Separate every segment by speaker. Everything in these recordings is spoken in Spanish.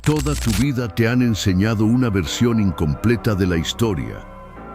Speaker 1: Toda tu vida te han enseñado una versión incompleta de la historia.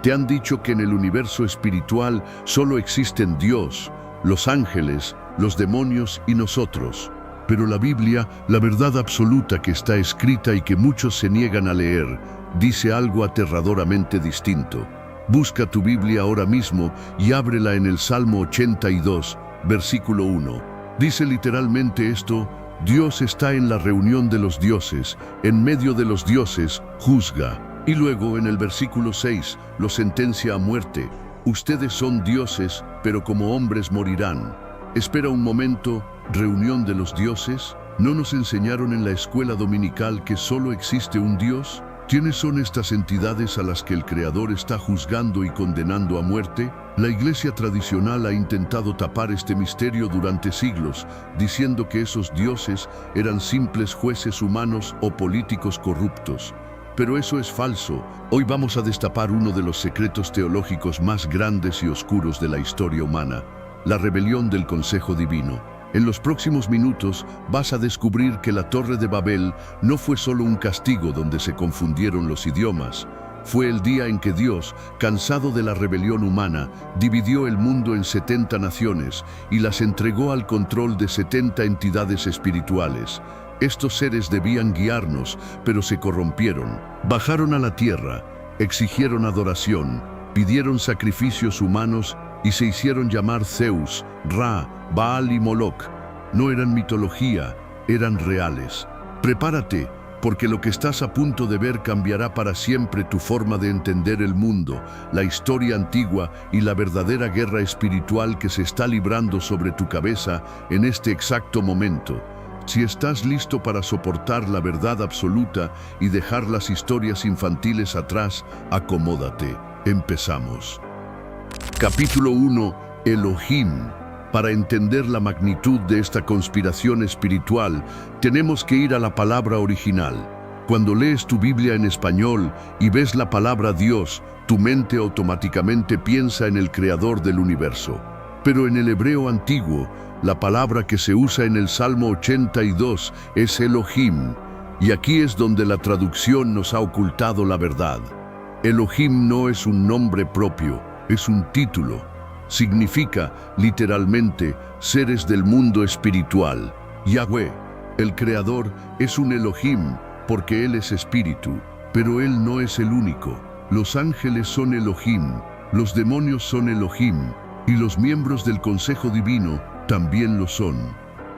Speaker 1: Te han dicho que en el universo espiritual solo existen Dios, los ángeles, los demonios y nosotros. Pero la Biblia, la verdad absoluta que está escrita y que muchos se niegan a leer, dice algo aterradoramente distinto. Busca tu Biblia ahora mismo y ábrela en el Salmo 82, versículo 1. Dice literalmente esto: Dios está en la reunión de los dioses, en medio de los dioses, juzga. Y luego en el versículo 6, lo sentencia a muerte. Ustedes son dioses, pero como hombres morirán. Espera un momento, ¿reunión de los dioses? ¿No nos enseñaron en la escuela dominical que solo existe un Dios? ¿Quiénes son estas entidades a las que el Creador está juzgando y condenando a muerte? La Iglesia tradicional ha intentado tapar este misterio durante siglos, diciendo que esos dioses eran simples jueces humanos o políticos corruptos. Pero eso es falso. Hoy vamos a destapar uno de los secretos teológicos más grandes y oscuros de la historia humana: la rebelión del Consejo Divino. En los próximos minutos vas a descubrir que la Torre de Babel no fue solo un castigo donde se confundieron los idiomas. Fue el día en que Dios, cansado de la rebelión humana, dividió el mundo en 70 naciones y las entregó al control de 70 entidades espirituales. Estos seres debían guiarnos, pero se corrompieron. Bajaron a la tierra, exigieron adoración, pidieron sacrificios humanos y se hicieron llamar Zeus, Ra, Baal y Moloch. No eran mitología, eran reales. Prepárate, porque lo que estás a punto de ver cambiará para siempre tu forma de entender el mundo, la historia antigua y la verdadera guerra espiritual que se está librando sobre tu cabeza en este exacto momento. Si estás listo para soportar la verdad absoluta y dejar las historias infantiles atrás, acomódate. Empezamos. Capítulo 1. Elohim. Para entender la magnitud de esta conspiración espiritual, tenemos que ir a la palabra original. Cuando lees tu Biblia en español y ves la palabra Dios, tu mente automáticamente piensa en el Creador del universo. Pero en el hebreo antiguo, la palabra que se usa en el Salmo 82 es Elohim, y aquí es donde la traducción nos ha ocultado la verdad. Elohim no es un nombre propio, es un título. Significa, literalmente, seres del mundo espiritual. Yahweh, el Creador, es un Elohim porque Él es espíritu, pero Él no es el único. Los ángeles son Elohim, los demonios son Elohim, y los miembros del Consejo Divino también lo son.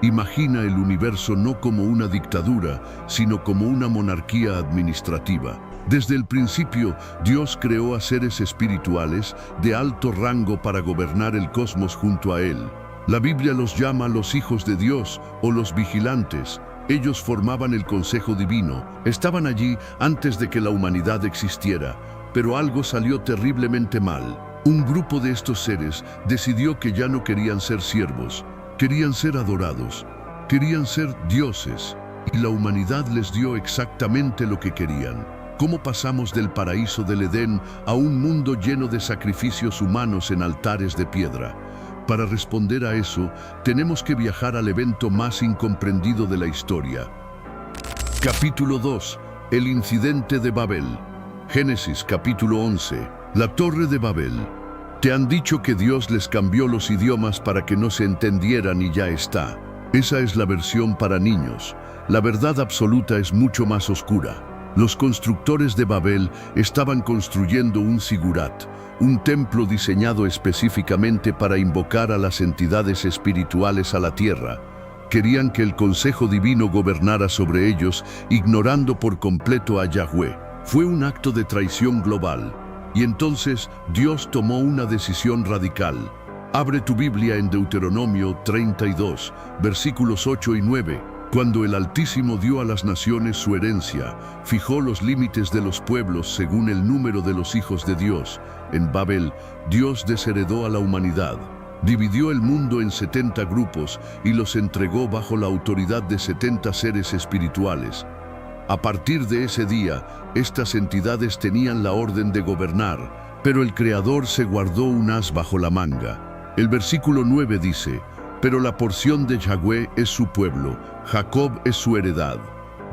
Speaker 1: Imagina el universo no como una dictadura, sino como una monarquía administrativa. Desde el principio, Dios creó a seres espirituales de alto rango para gobernar el cosmos junto a Él. La Biblia los llama los hijos de Dios o los vigilantes. Ellos formaban el Consejo Divino, estaban allí antes de que la humanidad existiera, pero algo salió terriblemente mal. Un grupo de estos seres decidió que ya no querían ser siervos, querían ser adorados, querían ser dioses, y la humanidad les dio exactamente lo que querían. ¿Cómo pasamos del paraíso del Edén a un mundo lleno de sacrificios humanos en altares de piedra? Para responder a eso, tenemos que viajar al evento más incomprendido de la historia. Capítulo 2. El incidente de Babel. Génesis capítulo 11. La Torre de Babel. Te han dicho que Dios les cambió los idiomas para que no se entendieran y ya está. Esa es la versión para niños. La verdad absoluta es mucho más oscura. Los constructores de Babel estaban construyendo un sigurat, un templo diseñado específicamente para invocar a las entidades espirituales a la tierra. Querían que el Consejo Divino gobernara sobre ellos, ignorando por completo a Yahweh. Fue un acto de traición global. Y entonces Dios tomó una decisión radical. Abre tu Biblia en Deuteronomio 32, versículos 8 y 9. Cuando el Altísimo dio a las naciones su herencia, fijó los límites de los pueblos según el número de los hijos de Dios. En Babel, Dios desheredó a la humanidad. Dividió el mundo en 70 grupos y los entregó bajo la autoridad de 70 seres espirituales. A partir de ese día, estas entidades tenían la orden de gobernar, pero el Creador se guardó un as bajo la manga. El versículo 9 dice: pero la porción de Yahweh es su pueblo, Jacob es su heredad.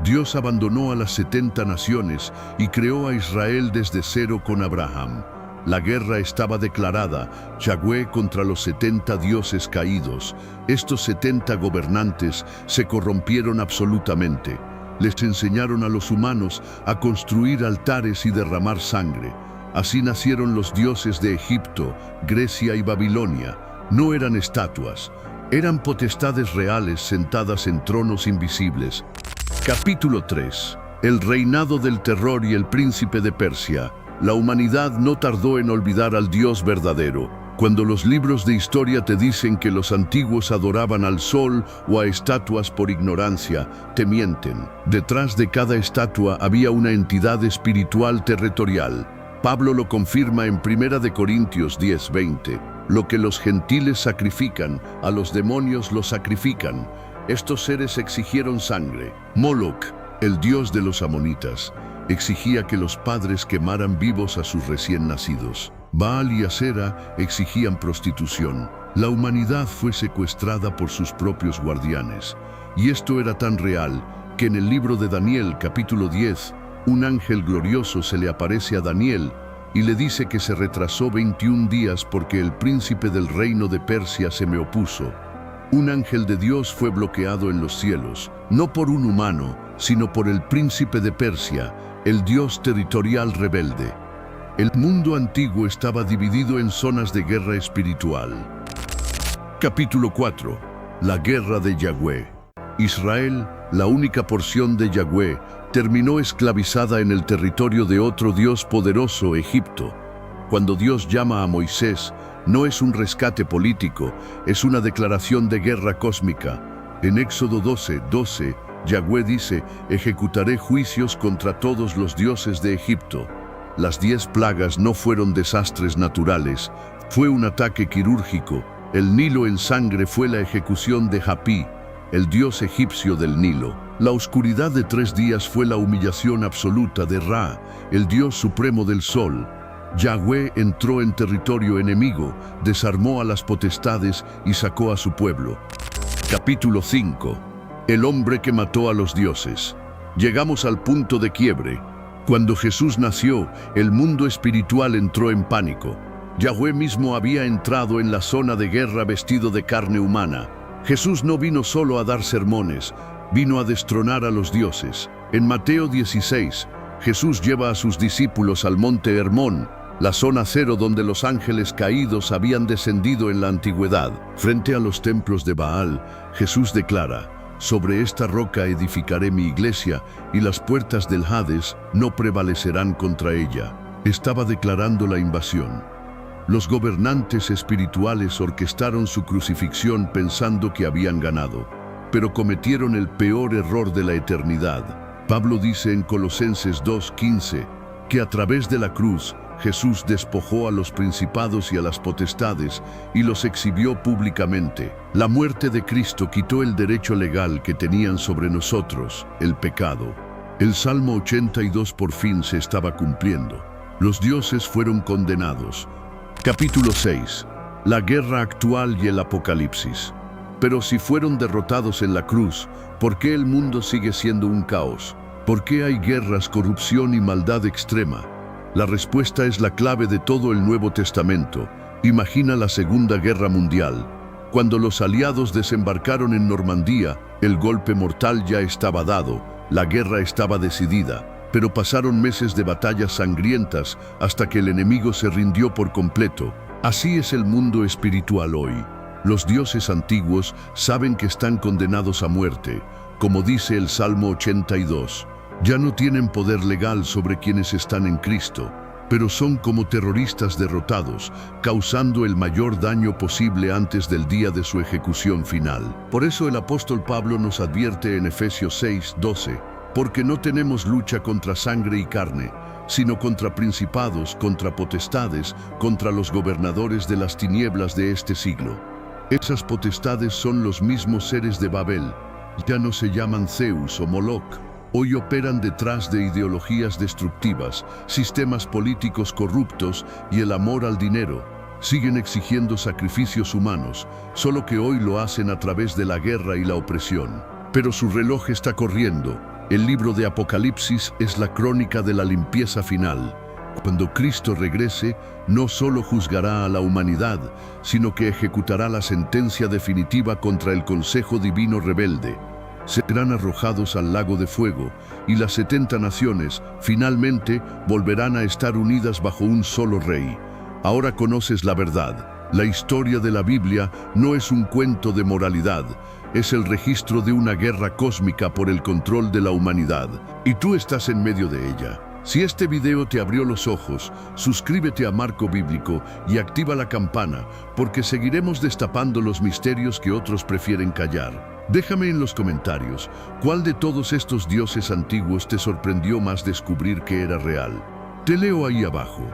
Speaker 1: Dios abandonó a las 70 naciones y creó a Israel desde cero con Abraham. La guerra estaba declarada, Yahweh contra los 70 dioses caídos. Estos 70 gobernantes se corrompieron absolutamente. Les enseñaron a los humanos a construir altares y derramar sangre. Así nacieron los dioses de Egipto, Grecia y Babilonia. No eran estatuas, eran potestades reales sentadas en tronos invisibles. Capítulo 3. El reinado del terror y el príncipe de Persia. La humanidad no tardó en olvidar al Dios verdadero. Cuando los libros de historia te dicen que los antiguos adoraban al sol o a estatuas por ignorancia, te mienten. Detrás de cada estatua había una entidad espiritual territorial. Pablo lo confirma en 1 Corintios 10:20. Lo que los gentiles sacrifican, a los demonios lo sacrifican. Estos seres exigieron sangre. Moloch, el dios de los amonitas, exigía que los padres quemaran vivos a sus recién nacidos. Baal y Asera exigían prostitución. La humanidad fue secuestrada por sus propios guardianes. Y esto era tan real que en el libro de Daniel, capítulo 10, un ángel glorioso se le aparece a Daniel y le dice que se retrasó 21 días porque el príncipe del reino de Persia se me opuso. Un ángel de Dios fue bloqueado en los cielos, no por un humano, sino por el príncipe de Persia, el dios territorial rebelde. El mundo antiguo estaba dividido en zonas de guerra espiritual. Capítulo 4. La guerra de Yahweh. Israel, la única porción de Yahweh, terminó esclavizada en el territorio de otro Dios poderoso, Egipto. Cuando Dios llama a Moisés, no es un rescate político, es una declaración de guerra cósmica. En Éxodo 12:12, Yahweh dice: ejecutaré juicios contra todos los dioses de Egipto. Las 10 plagas no fueron desastres naturales, fue un ataque quirúrgico. El Nilo en sangre fue la ejecución de Hapi, el dios egipcio del Nilo. La oscuridad de 3 días fue la humillación absoluta de Ra, el dios supremo del sol. Yahweh entró en territorio enemigo, desarmó a las potestades y sacó a su pueblo. Capítulo 5. El hombre que mató a los dioses. Llegamos al punto de quiebre. Cuando Jesús nació, el mundo espiritual entró en pánico. Yahweh mismo había entrado en la zona de guerra vestido de carne humana. Jesús no vino solo a dar sermones, vino a destronar a los dioses. En Mateo 16, Jesús lleva a sus discípulos al monte Hermón, la zona cero donde los ángeles caídos habían descendido en la antigüedad. Frente a los templos de Baal, Jesús declara: sobre esta roca edificaré mi iglesia, y las puertas del Hades no prevalecerán contra ella. Estaba declarando la invasión. Los gobernantes espirituales orquestaron su crucifixión pensando que habían ganado, pero cometieron el peor error de la eternidad. Pablo dice en Colosenses 2:15 que a través de la cruz Jesús despojó a los principados y a las potestades y los exhibió públicamente. La muerte de Cristo quitó el derecho legal que tenían sobre nosotros, el pecado. El Salmo 82 por fin se estaba cumpliendo. Los dioses fueron condenados. Capítulo 6. La guerra actual y el apocalipsis. Pero si fueron derrotados en la cruz, ¿por qué el mundo sigue siendo un caos? ¿Por qué hay guerras, corrupción y maldad extrema? La respuesta es la clave de todo el Nuevo Testamento. Imagina la Segunda Guerra Mundial. Cuando los aliados desembarcaron en Normandía, el golpe mortal ya estaba dado, la guerra estaba decidida, pero pasaron meses de batallas sangrientas hasta que el enemigo se rindió por completo. Así es el mundo espiritual hoy. Los dioses antiguos saben que están condenados a muerte, como dice el Salmo 82. Ya no tienen poder legal sobre quienes están en Cristo, pero son como terroristas derrotados, causando el mayor daño posible antes del día de su ejecución final. Por eso el apóstol Pablo nos advierte en Efesios 6:12, porque no tenemos lucha contra sangre y carne, sino contra principados, contra potestades, contra los gobernadores de las tinieblas de este siglo. Esas potestades son los mismos seres de Babel. Ya no se llaman Zeus o Moloch. Hoy operan detrás de ideologías destructivas, sistemas políticos corruptos y el amor al dinero. Siguen exigiendo sacrificios humanos, solo que hoy lo hacen a través de la guerra y la opresión. Pero su reloj está corriendo. El libro de Apocalipsis es la crónica de la limpieza final. Cuando Cristo regrese, no solo juzgará a la humanidad, sino que ejecutará la sentencia definitiva contra el Consejo Divino rebelde. Serán arrojados al lago de fuego, y las 70 naciones, finalmente, volverán a estar unidas bajo un solo rey. Ahora conoces la verdad. La historia de la Biblia no es un cuento de moralidad, es el registro de una guerra cósmica por el control de la humanidad. Y tú estás en medio de ella. Si este video te abrió los ojos, suscríbete a Marco Bíblico y activa la campana, porque seguiremos destapando los misterios que otros prefieren callar. Déjame en los comentarios, ¿cuál de todos estos dioses antiguos te sorprendió más descubrir que era real? Te leo ahí abajo.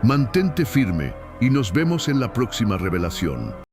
Speaker 1: Mantente firme y nos vemos en la próxima revelación.